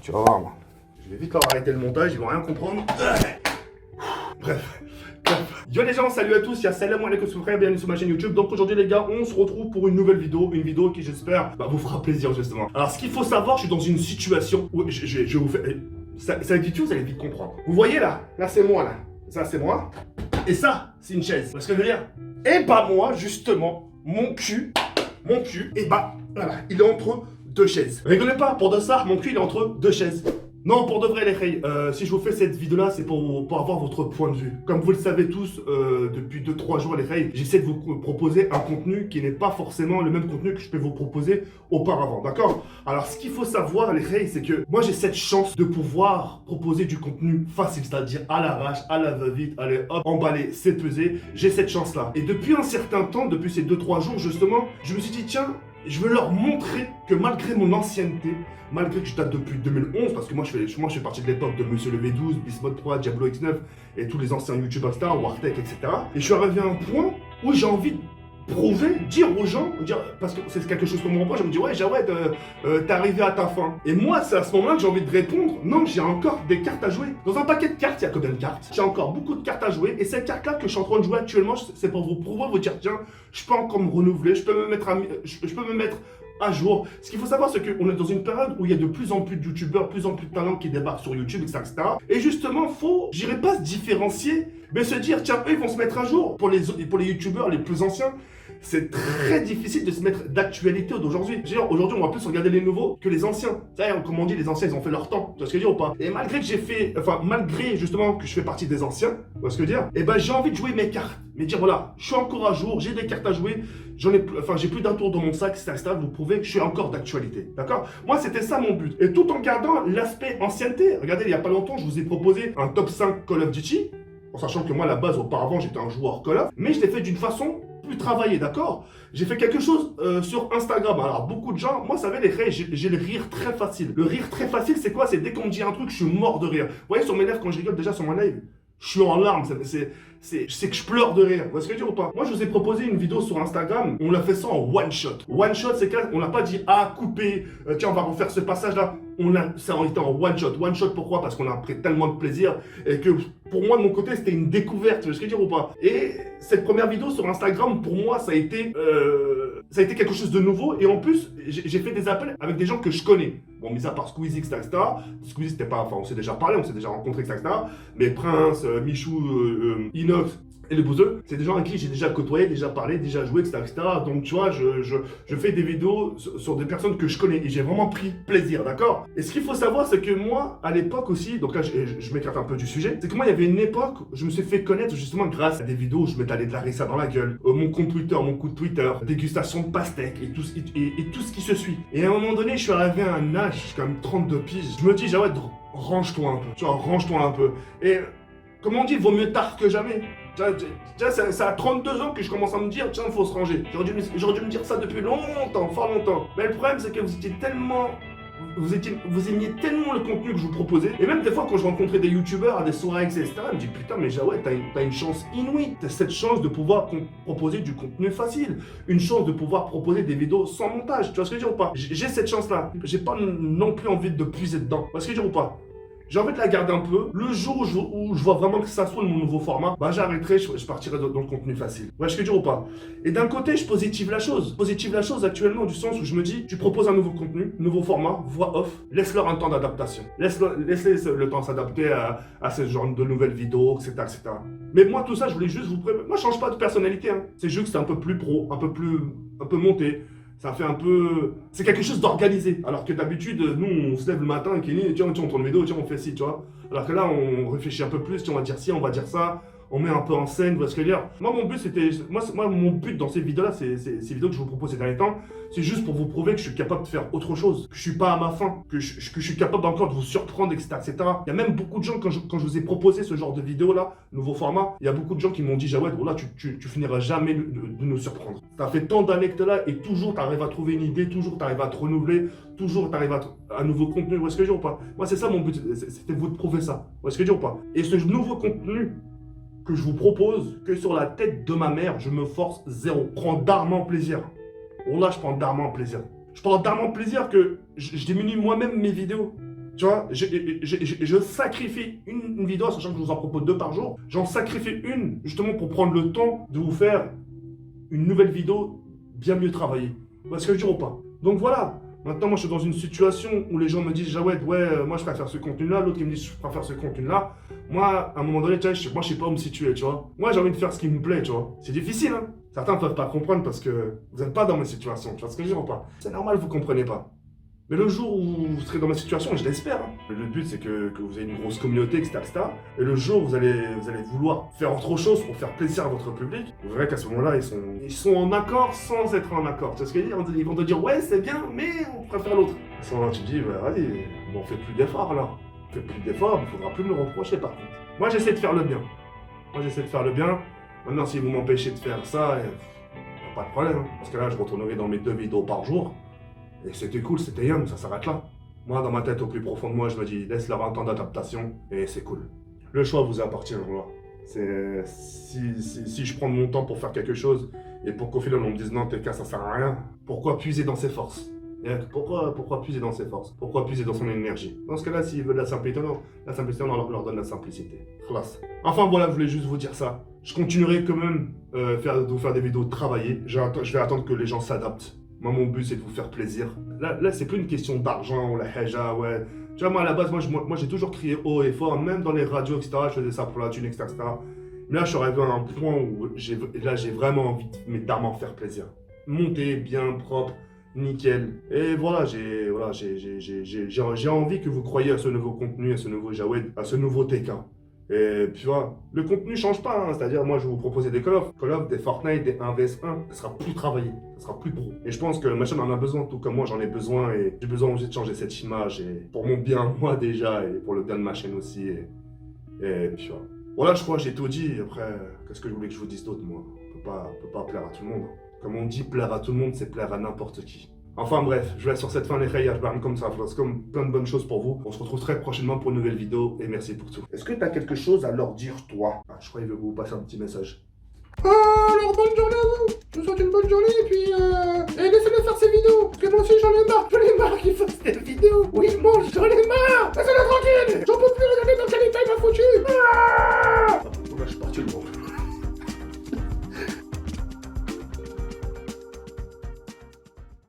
Tu vas voir, moi. Je vais vite leur arrêter le montage, ils vont rien comprendre. Bref. Yo les gens, salut à tous, il y a Salam alaikum frère, bienvenue sur ma chaîne YouTube. Donc aujourd'hui les gars, on se retrouve pour une nouvelle vidéo, qui j'espère vous fera plaisir justement. Alors ce qu'il faut savoir, je suis dans une situation où je vais vous faire... Ça va être vite, vous allez vite comprendre. Vous voyez là c'est moi là. Ça c'est moi. Et ça, c'est une chaise. Parce que je veux dire, et bah moi justement, mon cul, et bah voilà, il est entre deux chaises. Rigolez pas, pour de ça, mon cul il est entre deux chaises. Non, pour de vrai les filles, si je vous fais cette vidéo là, c'est pour avoir votre point de vue. Comme vous le savez tous, depuis 2-3 jours les filles, j'essaie de vous proposer un contenu qui n'est pas forcément le même contenu que je peux vous proposer auparavant, d'accord? Alors ce qu'il faut savoir les filles, c'est que moi j'ai cette chance de pouvoir proposer du contenu facile, c'est-à-dire à l'arrache, à la va-vite, allez hop, emballer, c'est pesé, j'ai cette chance là. Et depuis un certain temps, depuis ces 2-3 jours justement, je me suis dit tiens, je veux leur montrer que malgré mon ancienneté, malgré que je date depuis 2011, parce que moi je fais partie de l'époque de Monsieur le V12, Bismode 3, Diablo X9 et tous les anciens youtubeurs, etc., Wartech, etc. Et je suis arrivé à un point où j'ai envie de prouver, dire aux gens, parce que c'est quelque chose qu'on me reproche, je me dis ouais Jawed, t'es arrivé à ta fin. Et moi c'est à ce moment-là que j'ai envie de répondre, non j'ai encore des cartes à jouer. Dans un paquet de cartes, il y a combien de cartes? J'ai encore beaucoup de cartes à jouer, et cette carte-là que je suis en train de jouer actuellement, c'est pour vous prouver, vous dire tiens, je peux encore me renouveler, je peux me mettre à jour. Ce qu'il faut savoir, c'est qu'on est dans une période où il y a de plus en plus de youtubeurs, plus en plus de talents qui débarquent sur YouTube, etc. Et justement, faut, j'irais pas se différencier, mais se dire, tiens, eux, ils vont se mettre à jour. Pour les youtubeurs les plus anciens, c'est très difficile de se mettre d'actualité d'aujourd'hui. Aujourd'hui, on va plus regarder les nouveaux que les anciens. C'est-à-dire, comme on dit, les anciens, ils ont fait leur temps. Tu vois ce que je veux dire ou pas? Et malgré que malgré justement que je fais partie des anciens, tu vois ce que je veux dire? Et ben, j'ai envie de jouer mes cartes. Mais dire, voilà, je suis encore à jour, j'ai des cartes à jouer, j'ai plus d'un tour dans mon sac, etc. Vous prouvez que je suis encore d'actualité. D'accord? Moi, c'était ça mon but. Et tout en gardant l'aspect ancienneté. Regardez, il y a pas longtemps, je vous ai proposé un top 5 Call of Duty. En sachant que moi, à la base, auparavant, j'étais un joueur Call of. Mais je l'ai fait d'une façon plus travaillée, d'accord? J'ai fait quelque chose sur Instagram. Alors, beaucoup de gens, moi, vous savez, les rires, j'ai le rire très facile. Le rire très facile, c'est quoi? C'est dès qu'on me dit un truc, je suis mort de rire. Vous voyez, sur mes lèvres, quand je rigole déjà sur mon live, je suis en larmes, c'est que je pleure de rire. Vous voyez ce que je veux dire ou pas? Moi, je vous ai proposé une vidéo sur Instagram, on l'a fait ça en one shot. One shot, c'est qu'on n'a pas dit ah, couper, tiens, on va refaire ce passage-là. Ça a été en one shot. One shot, pourquoi? Parce qu'on a pris tellement de plaisir et que pour moi, de mon côté, c'était une découverte. Vous voyez ce que je veux dire ou pas? Et cette première vidéo sur Instagram, pour moi, ça a été quelque chose de nouveau. Et en plus, j'ai fait des appels avec des gens que je connais. Bon, mis à part Squeezie, etc. Squeezie, c'était pas... Enfin, on s'est déjà parlé, on s'est déjà rencontrés, etc. Mais Prince, Michou, Inox et les Bouzeux, c'est des gens avec qui j'ai déjà côtoyé, déjà parlé, déjà joué, etc. Donc, tu vois, je fais des vidéos sur des personnes que je connais et j'ai vraiment pris plaisir, d'accord? Et ce qu'il faut savoir, c'est que moi, à l'époque aussi, donc là, je m'écarte un peu du sujet, c'est que moi, il y avait une époque où je me suis fait connaître justement grâce à des vidéos où je m'étalais de la rissa dans la gueule, mon compte Twitter, mon coup de Twitter, dégustation de pastèques et tout ce qui se suit. Et à un moment donné, je suis arrivé à un âge, j'ai quand même 32 piges, je me dis, Jawed, range-toi un peu, tu vois, range-toi un peu. Et comme on dit, vaut mieux tard que jamais. C'est à 32 ans que je commence à me dire, tiens, il faut se ranger. J'aurais dû me dire ça depuis longtemps, fort longtemps. Mais le problème, c'est que vous étiez tellement... Vous aimiez tellement le contenu que je vous proposais. Et même des fois, quand je rencontrais des youtubeurs à des soirées, etc., je me dis, putain, mais Jawed, t'as une chance inouïe. T'as cette chance de pouvoir proposer du contenu facile. Une chance de pouvoir proposer des vidéos sans montage. Tu vois ce que je veux dire ou pas? J'ai cette chance-là. J'ai pas non plus envie de puiser dedans. Tu vois ce que je veux dire ou pas? J'ai envie de la garder un peu. Le jour où je vois vraiment que ça soit mon nouveau format, bah j'arrêterai, je partirai dans le contenu facile. Ouais, je fais dur ou pas? Et d'un côté, je positive la chose. Positive la chose actuellement du sens où je me dis, tu proposes un nouveau contenu, nouveau format, voix off, laisse-leur un temps d'adaptation. Laisse-les le temps s'adapter à ce genre de nouvelles vidéos, etc., etc. Mais moi, tout ça, je voulais juste vous prévenir. Moi, je change pas de personnalité, hein. C'est juste que c'est un peu plus pro, un peu monté. Ça fait un peu... C'est quelque chose d'organisé. Alors que d'habitude, nous, on se lève le matin et Kenny, tiens, on tourne une vidéo, tiens, on fait ci, tu vois. Alors que là, on réfléchit un peu plus, tiens, on va dire ci, on va dire ça. On met un peu en scène, vous voyez ce que je veux dire? Moi, mon but, c'était... Moi, mon but dans ces vidéos-là, ces vidéos que je vous propose ces derniers temps, c'est juste pour vous prouver que je suis capable de faire autre chose, que je suis pas à ma fin, que je suis capable encore de vous surprendre, etc., etc. Il y a même beaucoup de gens, quand je vous ai proposé ce genre de vidéo-là, nouveau format, il y a beaucoup de gens qui m'ont dit, Jawed, oh là, tu finiras jamais de nous surprendre. Ça fait tant d'années que t'es là et toujours tu arrives à trouver une idée, toujours tu arrives à te renouveler, toujours tu arrives à un nouveau contenu, vous voyez ce que je veux dire ou pas? Moi, c'est ça mon but, c'était de vous prouver ça, vous voyez ce que je veux dire ou pas? Et ce nouveau contenu que je vous propose, que sur la tête de ma mère, je me force zéro. Je prends d'armement plaisir. Oh là, je prends d'armement plaisir. Je prends d'armement plaisir que je diminue moi-même mes vidéos. Tu vois, je sacrifie une vidéo, sachant que je vous en propose 2 par jour. J'en sacrifie une, justement, pour prendre le temps de vous faire une nouvelle vidéo bien mieux travaillée. Vous voyez ce que je veux dire ou pas? Donc voilà. Maintenant, moi, je suis dans une situation où les gens me disent, Jawed, ouais, moi, je préfère ce contenu-là. L'autre, il me dit, je préfère ce contenu-là. Moi, à un moment donné, tu vois, moi, je sais pas où me situer, tu vois. Moi, j'ai envie de faire ce qui me plaît, tu vois. C'est difficile, hein. Certains ne peuvent pas comprendre parce que vous n'êtes pas dans mes situations. Tu vois ce que je veux dire ou pas? C'est normal, vous comprenez pas. Mais le jour où vous serez dans ma situation, et je l'espère, hein, le but c'est que vous ayez une grosse communauté, etc., etc. Et le jour où vous allez vouloir faire autre chose pour faire plaisir à votre public, vous verrez qu'à ce moment-là, ils sont en accord sans être en accord. Tu sais ce que je veux dire? Ils vont te dire, ouais, c'est bien, mais on préfère l'autre. À ce moment-là, tu te dis, bah, vas-y, on fait plus d'efforts là. On fait plus d'efforts, il faudra plus me le reprocher par contre. Moi, j'essaie de faire le bien. Maintenant, si vous m'empêchez de faire ça, pas de problème. Hein. Parce que là, je retournerai dans mes 2 vidéos par jour. Et c'était cool, c'était young, ça s'arrête là. Moi, dans ma tête, au plus profond de moi, je me dis, laisse-leur un temps d'adaptation, et c'est cool. Le choix vous appartient, voilà. C'est si je prends mon temps pour faire quelque chose, et pour qu'au final on me dise non, tes cas, ça sert à rien, pourquoi puiser dans ses forces? Pourquoi puiser dans ses forces? Pourquoi puiser dans son énergie? Dans ce cas-là, s'ils veulent la simplicité, on leur donne la simplicité. Classe. Enfin voilà, je voulais juste vous dire ça. Je continuerai quand même de vous faire des vidéos travaillées. Je vais attendre que les gens s'adaptent. Moi, mon but, c'est de vous faire plaisir. Là c'est plus une question d'argent ou la haja, ouais. Tu vois, moi, à la base, moi j'ai toujours crié haut et fort, même dans les radios, etc. Je faisais ça pour la thune, etc. Mais là, je suis arrivé à un point où j'ai vraiment envie d'armer faire plaisir. Monter, bien, propre, nickel. Et voilà, j'ai envie que vous croyiez à ce nouveau contenu, à ce nouveau Jawed, à ce nouveau TK. Et puis voilà, le contenu change pas, hein. C'est-à-dire moi je vais vous proposer des Call of, des Fortnite, des 1vs1, ça sera plus travaillé, ça sera plus pro. Et je pense que ma chaîne en a besoin, tout comme moi j'en ai besoin, et j'ai besoin aussi de changer cette image, et pour mon bien moi déjà, et pour le bien de ma chaîne aussi, et puis voilà. Voilà, je crois que j'ai tout dit, après, qu'est-ce que je voulais que je vous dise d'autre, moi? On peut pas plaire à tout le monde. Comme on dit, plaire à tout le monde, c'est plaire à n'importe qui. Enfin bref, je vais être sur cette fin les rayures, comme ça, comme plein de bonnes choses pour vous. On se retrouve très prochainement pour une nouvelle vidéo et merci pour tout. Est-ce que tu as quelque chose à leur dire, toi? Ah, je crois qu'il veut vous passer un petit message. Alors bonne journée à vous. Je vous souhaite une bonne journée et puis et laissez-le faire ses vidéos. Parce que moi aussi j'en ai marre qu'ils fassent des vidéos où ils mangent, j'en ai marre.